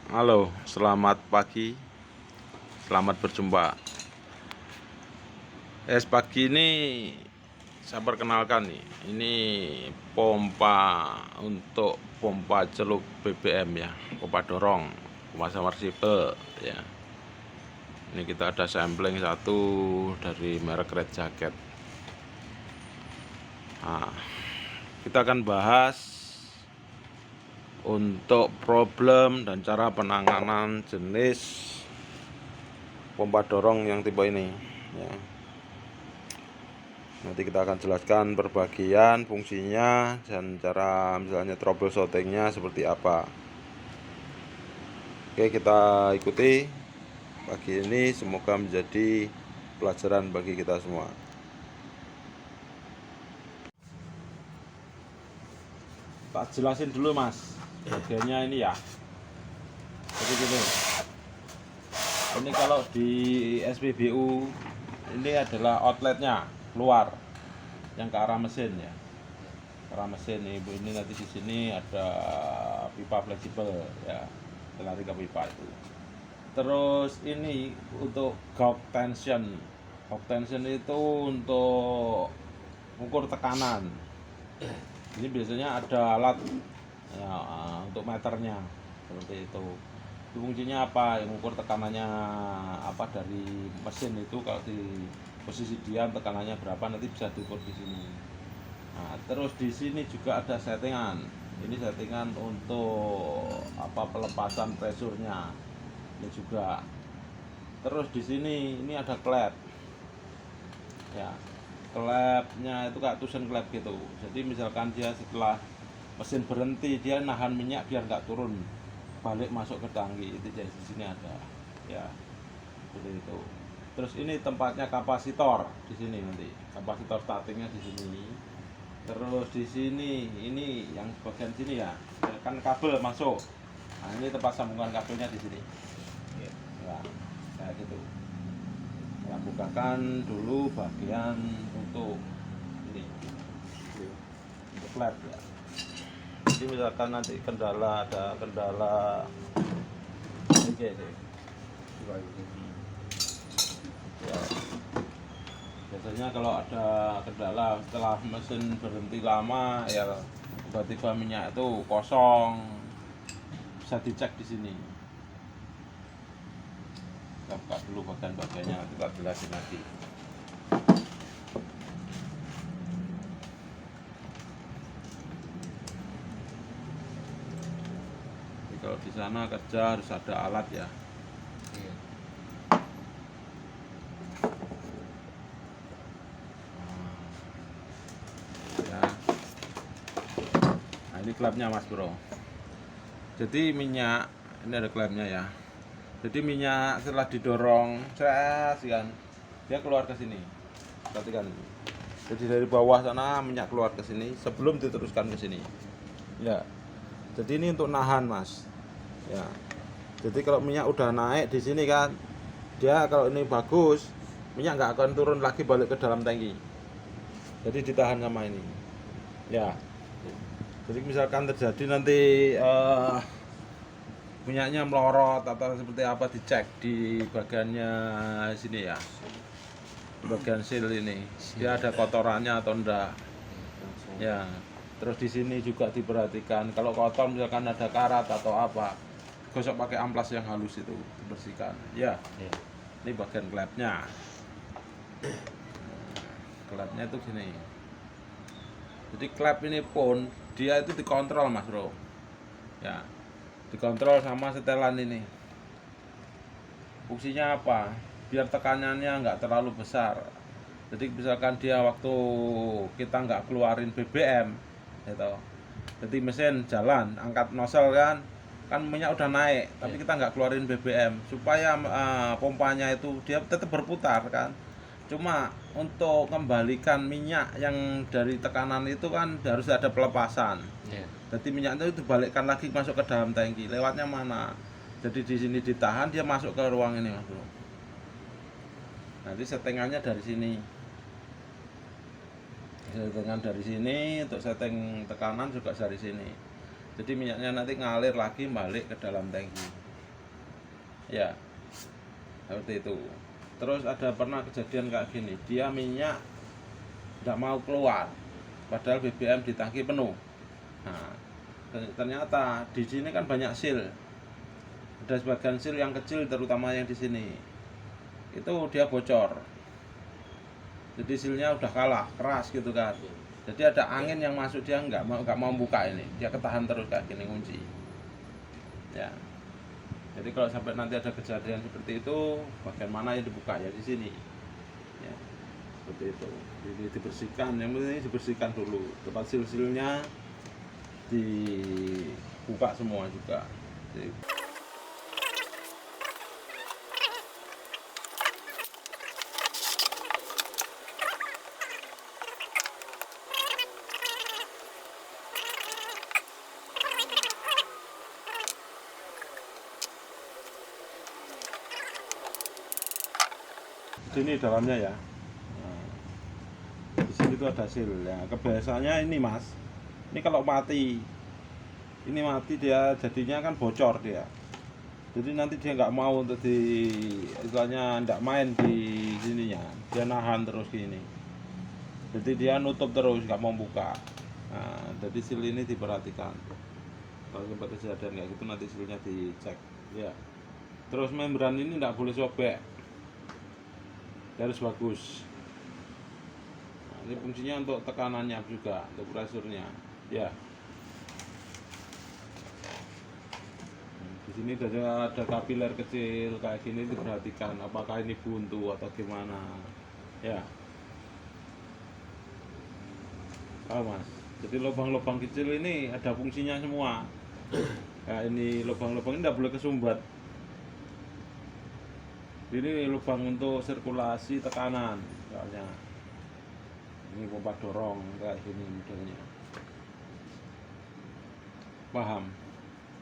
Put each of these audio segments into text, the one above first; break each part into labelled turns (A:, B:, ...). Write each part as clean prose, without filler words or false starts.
A: Halo, selamat pagi, selamat berjumpa. Pagi ini saya perkenalkan nih, ini pompa untuk pompa celuk BBM ya, pompa dorong, pompa submersible ya. Ini kita ada sampling satu dari merek Red Jacket. Nah, kita akan bahas untuk problem dan cara penanganan jenis pompa dorong yang tipe ini ya. Nanti kita akan jelaskan perbagian fungsinya dan cara misalnya troubleshootingnya seperti apa. Oke, kita ikuti pagi ini, semoga menjadi pelajaran bagi kita semua. Tak jelasin dulu mas bagiannya ini ya. Jadi gini, ini kalau di SPBU ini adalah outletnya keluar yang ke arah mesin ya, ke arah mesin ibu. Ini nanti di sini ada pipa fleksibel ya, lari ke pipa itu. Terus ini untuk gauge tension. Gauge tension itu untuk ukur tekanan. Ini biasanya ada alat ya, untuk meternya seperti itu. Fungsinya apa? Yang ukur tekanannya apa dari mesin itu, kalau di posisi diam tekanannya berapa nanti bisa diukur di sini. Nah, terus di sini juga ada settingan. Ini settingan untuk apa, pelepasan pressure-nya. Ini juga. Terus di sini ini ada klep. Ya. Klepnya itu kayak tusen klep gitu. Jadi misalkan dia setelah mesin berhenti, dia nahan minyak biar nggak turun balik masuk ke tangki, itu jadi di sini ada ya, seperti itu. Terus ini tempatnya kapasitor di sini, nanti kapasitor startingnya di sini. Terus di sini ini yang bagian sini ya, kan kabel masuk. Nah, ini tempat sambungan kabelnya di sini ya, kayak gitu. Saya bukakan dulu bagian untuk ini, untuk klep ya. Jadi misalkan nanti ada kendala oke deh ya, biasanya kalau ada kendala setelah mesin berhenti lama ya, tiba-tiba minyak itu kosong, bisa dicek di sini. Kita buka dulu bagian-bagiannya, nanti kita jelasin lagi. Kalau di sana kerja harus ada alat ya. Ya. Nah, ini klepnya mas bro. Jadi minyak ini ada klepnya ya. Jadi minyak setelah didorong, kan, dia keluar ke sini. Perhatikan. Jadi dari bawah sana minyak keluar ke sini sebelum diteruskan ke sini. Ya. Jadi ini untuk nahan mas. Ya, jadi kalau minyak udah naik di sini kan, dia kalau ini bagus, minyak nggak akan turun lagi balik ke dalam tangki. Jadi ditahan sama ini. Ya, jadi misalkan terjadi nanti minyaknya melorot atau seperti apa, dicek di bagiannya sini ya, di bagian seal ini, dia ada kotorannya atau enggak. Ya, terus di sini juga diperhatikan, kalau kotor misalkan ada karat atau apa, gosok pakai amplas yang halus itu, dibersihkan ya. Ini bagian klepnya. Klepnya itu gini. Jadi klep ini pun dia itu dikontrol mas bro ya, dikontrol sama setelan ini. Fungsinya apa? Biar tekanannya nggak terlalu besar. Jadi misalkan dia waktu kita nggak keluarin BBM gitu, jadi mesin jalan angkat nozzle kan minyak udah naik, tapi kita nggak keluarin BBM supaya pompanya itu dia tetap berputar kan. Cuma untuk kembalikan minyak yang dari tekanan itu kan harus ada pelepasan. Jadi minyak itu dibalikkan lagi masuk ke dalam tangki. Lewatnya mana? Jadi di sini ditahan, dia masuk ke ruang ini mas bro. Nanti settingannya dari sini. Settingan dari sini, untuk setting tekanan juga dari sini. Jadi minyaknya nanti ngalir lagi balik ke dalam tangki. Ya, seperti itu. Terus ada pernah kejadian kayak gini, dia minyak tidak mau keluar padahal BBM di tangki penuh. Nah, ternyata di sini kan banyak seal, ada sebagian seal yang kecil, terutama yang di sini itu dia bocor, jadi sealnya udah kalah keras gitu kan. Jadi ada angin yang masuk, dia nggak mau buka, ini dia ketahan terus kayak gini ngunci ya. Jadi kalau sampai nanti ada kejadian seperti itu, bagian mana yang dibuka ya di sini ya, seperti itu. Jadi dibersihkan, yang penting dibersihkan dulu, tempat sil-silnya dibuka semua juga. Jadi, sini dalamnya ya. Nah, di sini tuh ada seal ya. Kebiasaannya ini mas, ini kalau mati, ini mati dia jadinya kan bocor dia. Jadi nanti dia nggak mau untuk istilahnya nggak main di sininya, dia nahan terus gini. Jadi dia nutup terus, nggak mau buka. Nah, jadi seal ini diperhatikan. Kalau sempat kejadian kayak gitu nanti sealnya dicek ya. Terus membran ini nggak boleh sobek, harus bagus. Nah, ini fungsinya untuk tekanannya juga, untuk presurnya ya. Di sini ada kapiler kecil kayak gini, diperhatikan apakah ini buntu atau gimana ya. Mas, jadi lubang-lubang kecil ini ada fungsinya semua. Nah, ini lubang-lubang ini tidak boleh kesumbat. Ini lubang untuk sirkulasi tekanan soalnya. Ini pompa dorong kayak gini modelnya. Paham?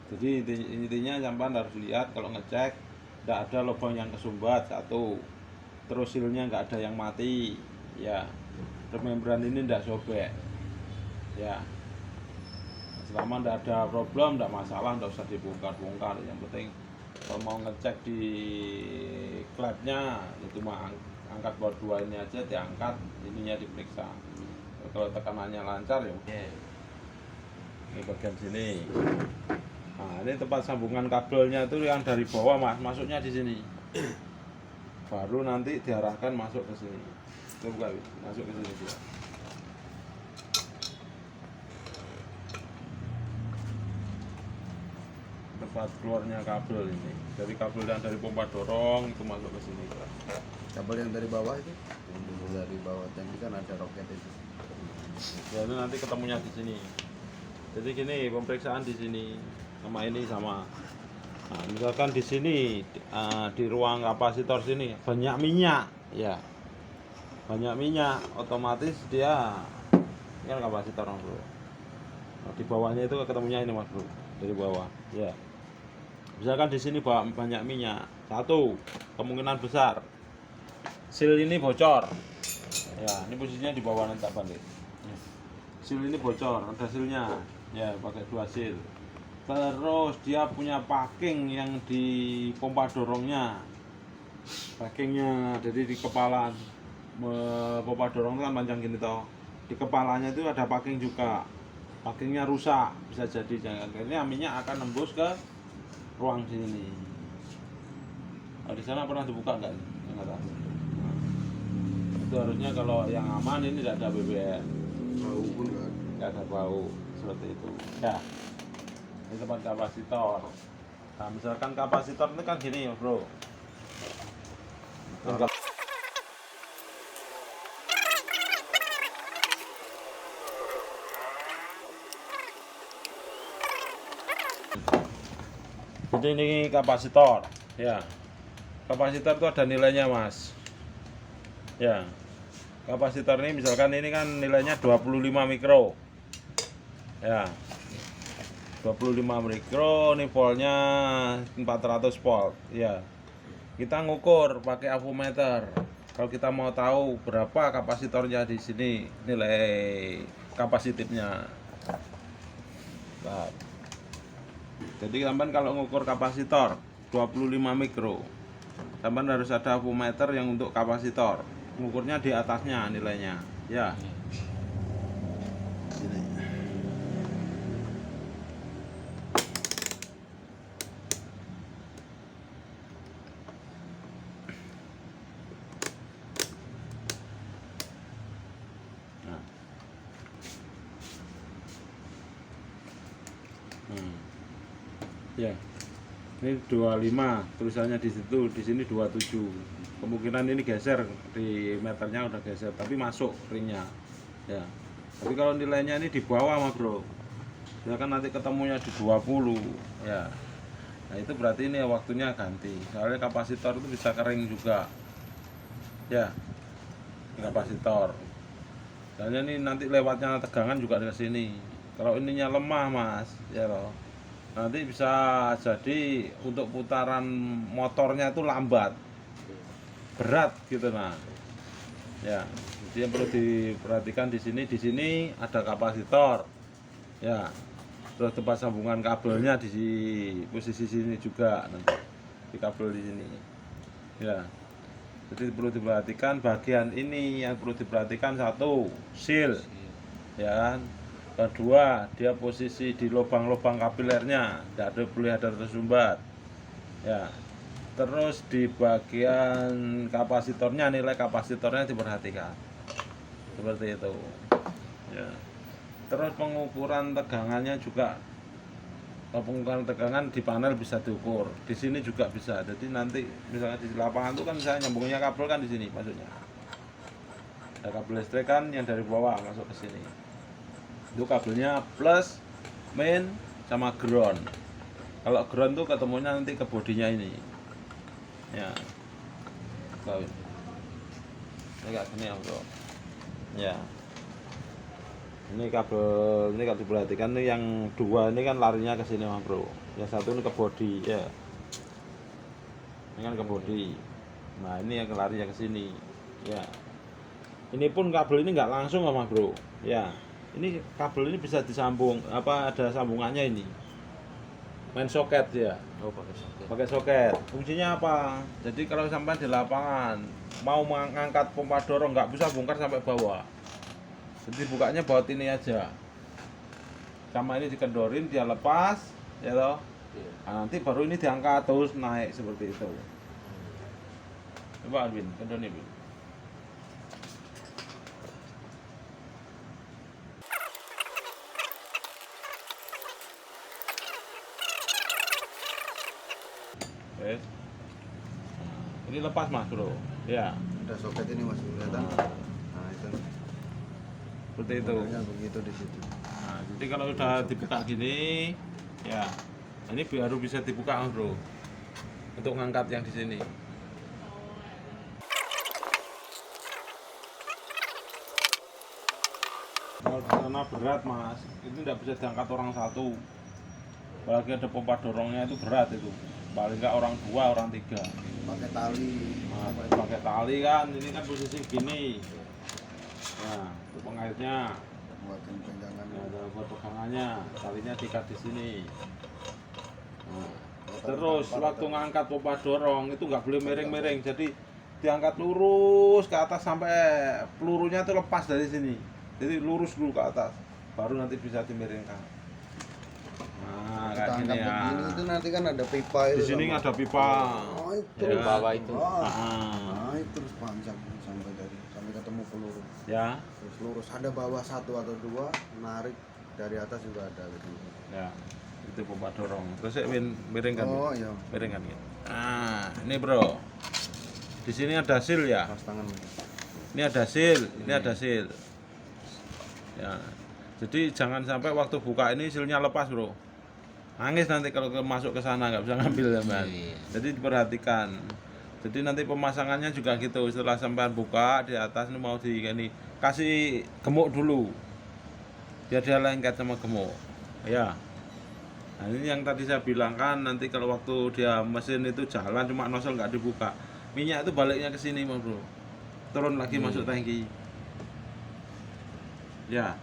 A: Jadi intinya sampean harus lihat kalau ngecek tidak ada lubang yang kesumbat satu. Terus silnya nggak ada yang mati ya. Terus membran ini tidak sobek ya. Selama tidak ada problem, tidak masalah, tidak usah dibongkar-bongkar. Yang penting kalau mau ngecek di klepnya itu mah angkat bor 2 ini aja, diangkat ininya diperiksa. Kalau tekanannya lancar ya ini bagian sini. Nah, ini tempat sambungan kabelnya itu yang dari bawah mas, masuknya di sini. Baru nanti diarahkan masuk ke sini. Itu bukan masuk ke sini dia. Tempat keluarnya kabel ini, dari kabel yang dari pompa dorong itu masuk ke sini.
B: Kabel yang dari bawah itu, yang dulu dari bawah tadi kan ada roket itu.
A: Ya itu nanti ketemunya di sini. Jadi gini, pemeriksaan di sini sama ini sama. Nah, misalkan di sini di ruang kapasitor sini banyak minyak, ya banyak minyak, otomatis dia ini kan kapasitor bro. Nah, di bawahnya itu ketemunya ini mas bro, dari bawah, ya. Misalkan di sini banyak minyak, satu kemungkinan besar seal ini bocor. Ya, ini posisinya di bawah nanti balik. Seal ini bocor, ada sealnya. Ya, pakai 2 seal. Terus dia punya packing yang di pompa dorongnya. Packingnya, jadi di kepala pompa dorong kan panjang gini toh. Di kepalanya itu ada packing juga. Packingnya rusak, bisa jadi jangan. Ini minyak akan nembus ke ruang sini. Nah, di sana pernah dibuka enggak? Enggak tahu. Nah, itu harusnya kalau yang aman ini tidak ada BBM.
B: Bau pun
A: Enggak ada bau seperti itu. Ya. Ini tempat kapasitor. Nah, misalkan kapasitor ini kan gini ya, bro. Jadi ini kapasitor, ya. Kapasitor itu ada nilainya, Mas. Ya. Kapasitor ini misalkan ini kan nilainya 25 mikro. Ya. 25 mikro, ini voltnya 400 volt, ya. Kita ngukur pakai avometer. Kalau kita mau tahu berapa kapasitornya di sini, nilai kapasitifnya. Nah, jadi sampean kalau ngukur kapasitor 25 mikro. Sampai harus ada voltmeter yang untuk kapasitor. Mengukurnya di atasnya nilainya. Ya.
B: Ini.
A: Nah. Ya. Ini 25 tulisannya di situ, di sini 27. Kemungkinan ini geser di meternya udah geser, tapi masuk ringnya. Ya. Tapi kalau nilainya ini di bawah mah, Bro. Ya kan nanti ketemunya di 20. Ya. Nah, itu berarti ini waktunya ganti. Soalnya kapasitor itu bisa kering juga. Ya. Kapasitor. Soalnya ini nanti lewatnya tegangan juga ke sini. Kalau ininya lemah, Mas, ya loh. Nanti bisa jadi untuk putaran motornya itu lambat, berat gitu. Nah, ya, jadi yang perlu diperhatikan di sini ada kapasitor, ya, terus tempat sambungan kabelnya di posisi sini juga nanti di kabel di sini, ya. Jadi perlu diperhatikan bagian ini yang perlu diperhatikan satu, seal, ya kan. Kedua, dia posisi di lubang-lubang kapilernya, tidak boleh ada tersumbat. Ya. Terus di bagian kapasitornya, nilai kapasitornya diperhatikan. Seperti itu. Ya. Terus pengukuran tegangannya juga, pengukuran tegangan di panel bisa diukur. Di sini juga bisa. Jadi nanti misalnya di lapangan itu kan misalnya nyambungnya kabel kan di sini maksudnya. Ada kabel listrik kan yang dari bawah masuk ke sini. Itu kabelnya plus, main, sama ground. Kalau ground tuh ketemunya nanti ke bodinya ini. Ya. Kawin. Ini kayak gini ya, Bro. Ya. Ini kabel, ini kalau diperhatikan nih yang dua ini kan larinya ke sini, Mas Bro. Yang satu ini ke body, ya. Ini kan ke body. Nah, ini yang larinya ke sini. Ya. Ini pun kabel ini nggak langsung, Mas Bro. Ya. Ini kabel ini bisa disambung, ada sambungannya ini, main soket ya.
B: Oh, pakai soket.
A: Pakai soket. Fungsinya apa? Jadi kalau sampai di lapangan mau mengangkat pompa dorong nggak bisa bongkar sampai bawah. Jadi bukanya baut ini aja. Sama ini dikendorin, dia lepas, ya toh. Nah, nanti baru ini diangkat terus naik seperti itu. Coba Alvin, kendor ini. Nah, ini lepas Mas Bro, ya.
B: Ada soket ini Mas, kelihatan. Nah, itu.
A: Seperti itu.
B: Modelnya begitu di situ.
A: Nah, jadi kalau udah dibuka gini, ya, ini baru bisa dibuka Mas Bro, untuk ngangkat yang di sini. Kalau di sana berat Mas, itu tidak bisa diangkat orang satu. Apalagi ada pompa dorongnya itu berat itu. Paling nggak orang dua, orang tiga.
B: Pakai tali.
A: Nah, pakai tali kan, ini kan posisi gini. Nah, itu pengaitnya.
B: Buat pegangan.
A: Ya, ada buat pegangannya, talinya diikat di sini. Nah, terus waktu ngangkat pompa dorong itu nggak boleh miring-miring, jadi diangkat lurus ke atas sampai pelurunya itu lepas dari sini. Jadi lurus dulu ke atas, baru nanti bisa dimiringkan. Nah, kayak
B: Kita
A: gini
B: angkat
A: ya.
B: begini itu nanti kan ada pipa itu.
A: Di sini
B: sama.
A: ada pipa.
B: Oh, itu.
A: Ya.
C: Bawah itu.
B: Ah.
A: Ah,
B: Nah, itu terus panjang sampai ketemu peluru.
A: ya,
B: Terus lurus ada bawah satu atau dua, narik dari atas juga ada gitu.
A: ya, itu pompa dorong. Terus ya miringkan,
B: Oh iya.
A: miringkan gitu. Nah, ini Bro. Di sini ada seal ya.
B: Pas tangan.
A: Ini ada seal, ini ada seal. Ya. Jadi jangan sampai waktu buka ini sealnya lepas, Bro. Nangis nanti kalau masuk ke sana nggak bisa ngambil teman.
C: Iya.
A: Jadi diperhatikan. Jadi nanti pemasangannya juga gitu. Setelah sampean buka di atas ini mau di ini kasih gemuk dulu. Biar dia lengket sama gemuk. Ya. Nah, ini yang tadi saya bilang kan nanti kalau waktu dia mesin itu jalan cuma nozzle nggak dibuka. Minyak itu baliknya ke sini, Mas Bro. Turun lagi masuk tangki. Ya.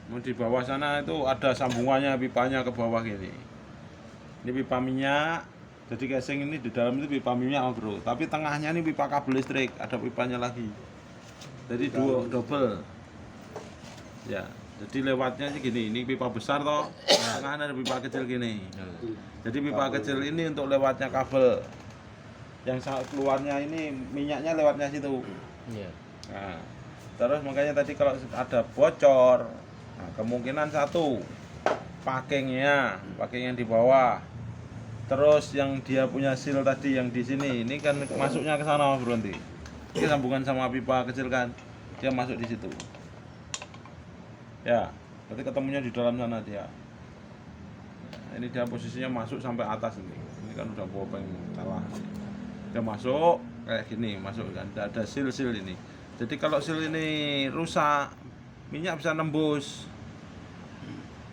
A: Mau di bawah sana itu ada sambungannya pipanya ke bawah gini. Ini pipa minyak, Jadi casing ini di dalam itu pipa minyak bro, tapi tengahnya ini pipa kabel listrik, ada pipanya lagi. Jadi double. Ya, jadi lewatnya sih gini, ini pipa besar toh, tengahnya ada pipa kecil gini. Jadi pipa kecil ini untuk lewatnya kabel. Yang keluarnya ini minyaknya lewatnya situ.
C: Iya.
A: Nah, terus makanya tadi kalau ada bocor, nah kemungkinan satu pakingnya di bawah. Terus yang dia punya seal tadi yang di sini, ini kan masuknya ke sana bro nanti. Ini sambungan sama pipa kecil kan, dia masuk di situ. Ya, berarti ketemunya di dalam sana dia. Nah, ini dia posisinya masuk sampai atas ini. Ini kan udah bopeng salah. Dia masuk kayak gini, masuk kan. Ada seal ini. Jadi kalau seal ini rusak, minyak bisa nembus.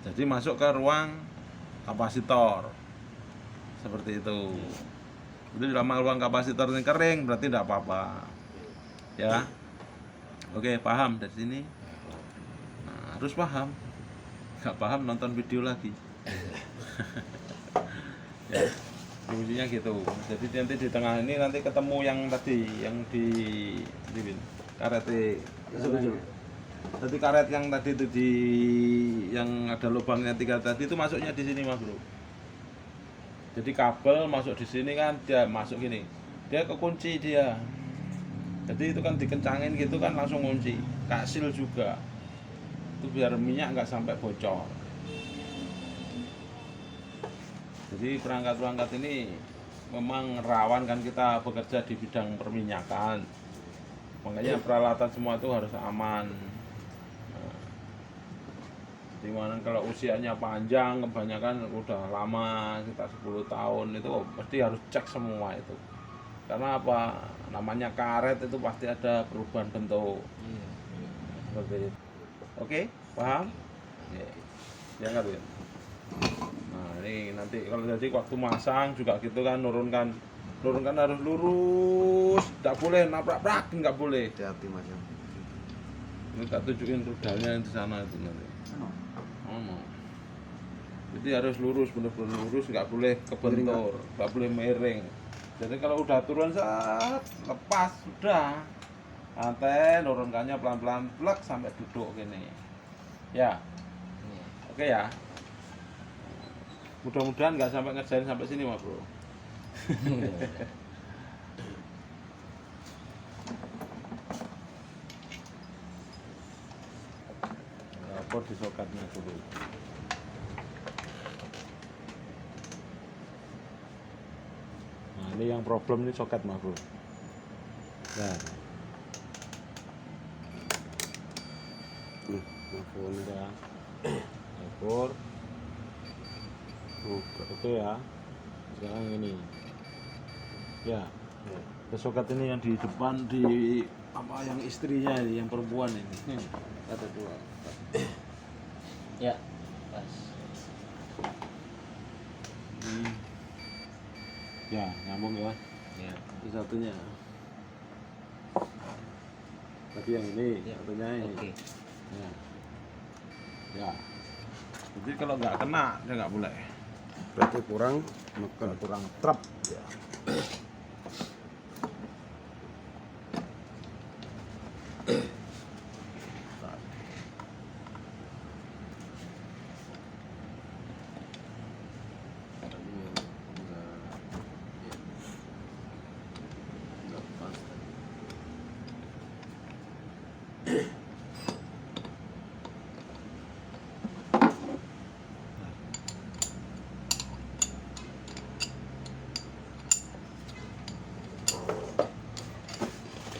A: Jadi masuk ke ruang kapasitor. Seperti itu. Itu di dalam ruang kapasitor ini kering, berarti tidak apa-apa. Ya. Oke, paham dari sini? Nah, harus paham. Nggak paham nonton video lagi. Ya. Fungsinya gitu. Jadi nanti di tengah ini nanti ketemu yang tadi, yang di karet. Jadi karet yang tadi itu yang ada lubangnya 3 tadi itu masuknya di sini Mas Bro. Jadi kabel masuk di sini kan dia masuk gini. Dia kekunci dia. Jadi itu kan dikencangin gitu kan langsung kunci. Kasil juga. Itu biar minyak nggak sampai bocor. Jadi perangkat-perangkat ini memang rawan kan kita bekerja di bidang perminyakan. Makanya peralatan semua itu harus aman. Nah, dimana kalau usianya panjang, kebanyakan udah lama, sekitar 10 tahun itu pasti harus cek semua itu. Karena apa? Namanya karet itu pasti ada perubahan bentuk. Seperti itu. Oke, paham? Ya nggak ya? Nah ini nanti kalau jadi waktu masang juga gitu kan nurunkan harus lurus, nggak boleh nabrak-brak, nggak boleh.
B: Hati-hati Mas.
A: Ini tak tunjukin rudalnya di sana itu nanti. Oh. Jadi harus lurus, benar-benar lurus, nggak boleh kebentur, nggak boleh miring. Jadi kalau udah turun saat lepas sudah, nanti nurunkannya pelan-pelan plek sampai duduk gini. Ya, oke ya. Mudah-mudahan nggak sampai ngerjain sampai sini Mas Bro. Rapor di sokatnya dulu. Nah ini yang problem ini soket Mas Bro. Nah,
B: Telepon
A: udah. Rapor. Oke ya. Sekarang ini. Ya. Soket ini yang di depan di apa yang istrinya ini, yang perempuan ini. Ada 2.
C: Ya, pas.
A: Ya, nyambung ya.
C: Ya.
A: Ini satunya. Tadi yang ini,
C: Ya.
A: satunya ini.
C: Oke.
A: Ya. Ya. Jadi kalau nggak kena, dia nggak boleh.
B: berarti kurang
A: Kalau kurang trap. Ya.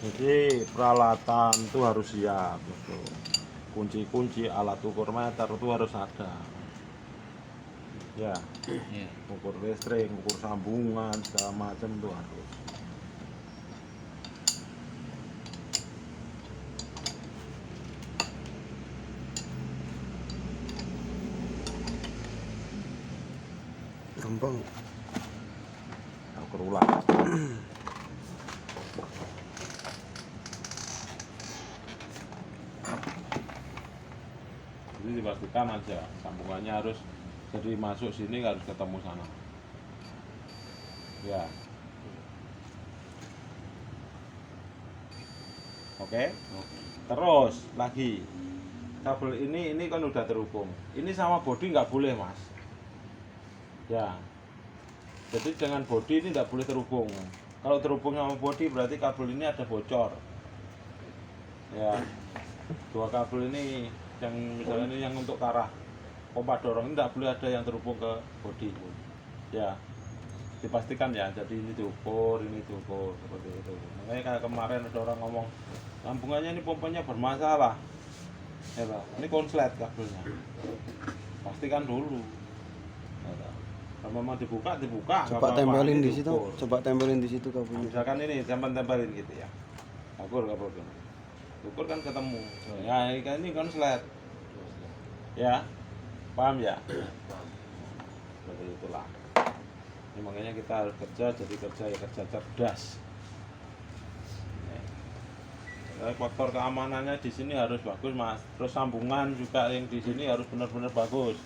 A: Jadi peralatan itu harus siap, betul. Kunci-kunci, alat ukur meter itu harus ada. Ya,
C: Ya.
A: ukur listrik, ukur sambungan, segala macam itu harus.
B: gampang.
A: Ukur ulang. Jadi dipastikan aja sambungannya harus jadi masuk sini harus ketemu sana. Ya. Oke. Terus lagi kabel ini kan udah terhubung. Ini sama bodi nggak boleh mas. Ya. Jadi dengan bodi ini nggak boleh terhubung. Kalau terhubung sama bodi berarti kabel ini ada bocor. Ya. Dua kabel ini yang misalnya ini yang untuk ke arah pompa dorong ini tidak boleh ada yang terhubung ke bodi. Ya. Dipastikan ya. Jadi ini diukur seperti itu. Makanya kayak kemarin ada orang ngomong sambungannya ini pompanya bermasalah. Ya, Pak. Ini konslet kabelnya. Pastikan dulu. Ya, Pak. Kalau memang dibuka.
B: Coba
A: nggak
B: tempelin
A: apa-apa,
B: di situ.
A: diukur.
B: Coba tempelin di situ
A: Nah,
B: kabelnya.
A: misalkan ini tempelin gitu ya. Ukur ukur kan ketemu. Ya, ini konslet. Ya. Paham ya? Seperti itulah. Ini makanya kita harus kerja cerdas. Faktor keamanannya di sini harus bagus mas. Terus sambungan juga yang di sini harus benar-benar bagus.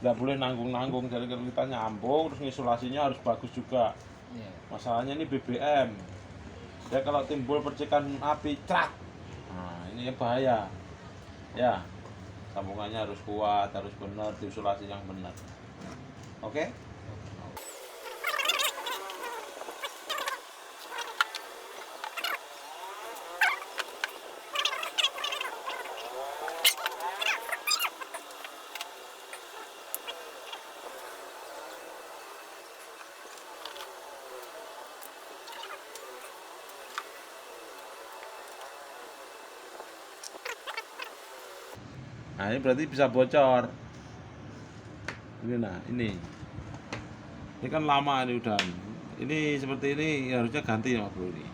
A: Nggak boleh nanggung-nanggung. Jadi kalau kita nyambung, terus isolasinya harus bagus juga. Masalahnya ini BBM. Ya kalau timbul percikan api, crak. Nah ini yang bahaya. Ya, sambungannya harus kuat, harus benar, diisolasi yang benar. Oke? Nah ini berarti bisa bocor. Ini kan lama ini udah. Ini seperti ini harusnya ganti ya mas bro ini.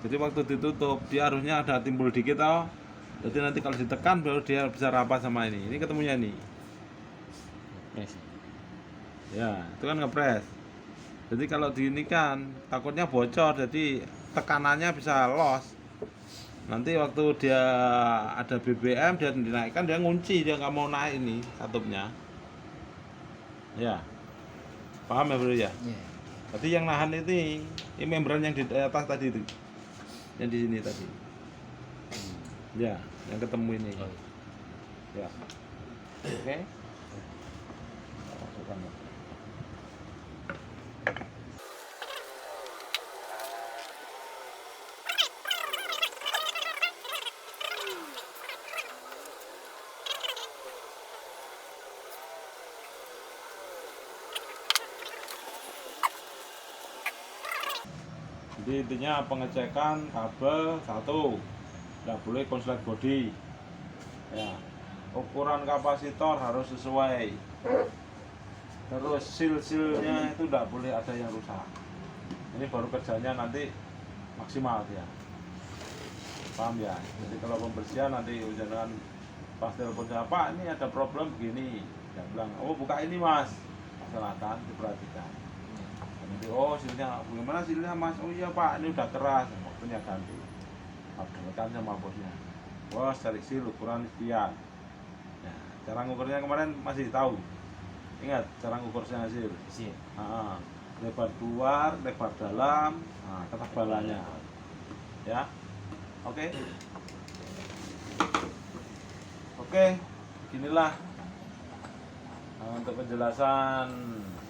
A: Jadi waktu ditutup dia harusnya ada timbul dikit toh. Jadi nanti kalau ditekan baru dia bisa rapat sama ini. Ini ketemunya nih. Ya itu kan ngepres. Jadi kalau diini kan takutnya bocor. Jadi tekanannya bisa loss. Nanti waktu dia ada BBM dia dinaikkan dia ngunci, dia nggak mau naik ini satupnya. Ya, paham ya bro ya? Berarti yang nahan ini membran yang di atas tadi itu, yang di sini tadi. Ya, yang ketemu ini. Ya, oke. Masukkan. Jadi intinya pengecekan kabel satu, nggak boleh konslet bodi. Ya, ukuran kapasitor harus sesuai. Terus seal-sealnya itu nggak boleh ada yang rusak. Ini baru kerjanya nanti maksimal dia. Paham ya? Jadi kalau pembersihan nanti jangan pas telepon saya, Pak ini ada problem begini. Dia bilang, oh buka ini mas, silakan diperhatikan. Nanti, oh silnya, bagaimana silnya mas? Oh iya pak, ini udah keras, waktunya ganti. Abdulkan sama bosnya. Bos cari sil ukuran sekian. Ya, cara ngukurnya kemarin masih tahu. Ingat cara ngukurnya sil. Lebar luar, lebar dalam, ketebalannya. Ya, oke. Oke, inilah untuk penjelasan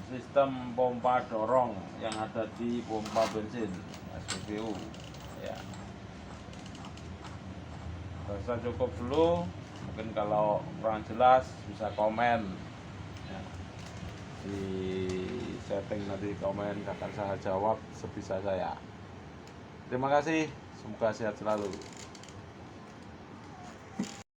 A: sistem pompa dorong yang ada di pompa bensin SPBU. Ya, rasa cukup dulu. Mungkin kalau kurang jelas bisa komen. Ya, di setting nanti komen akan saya jawab sebisa saya. Terima kasih, semoga sehat selalu.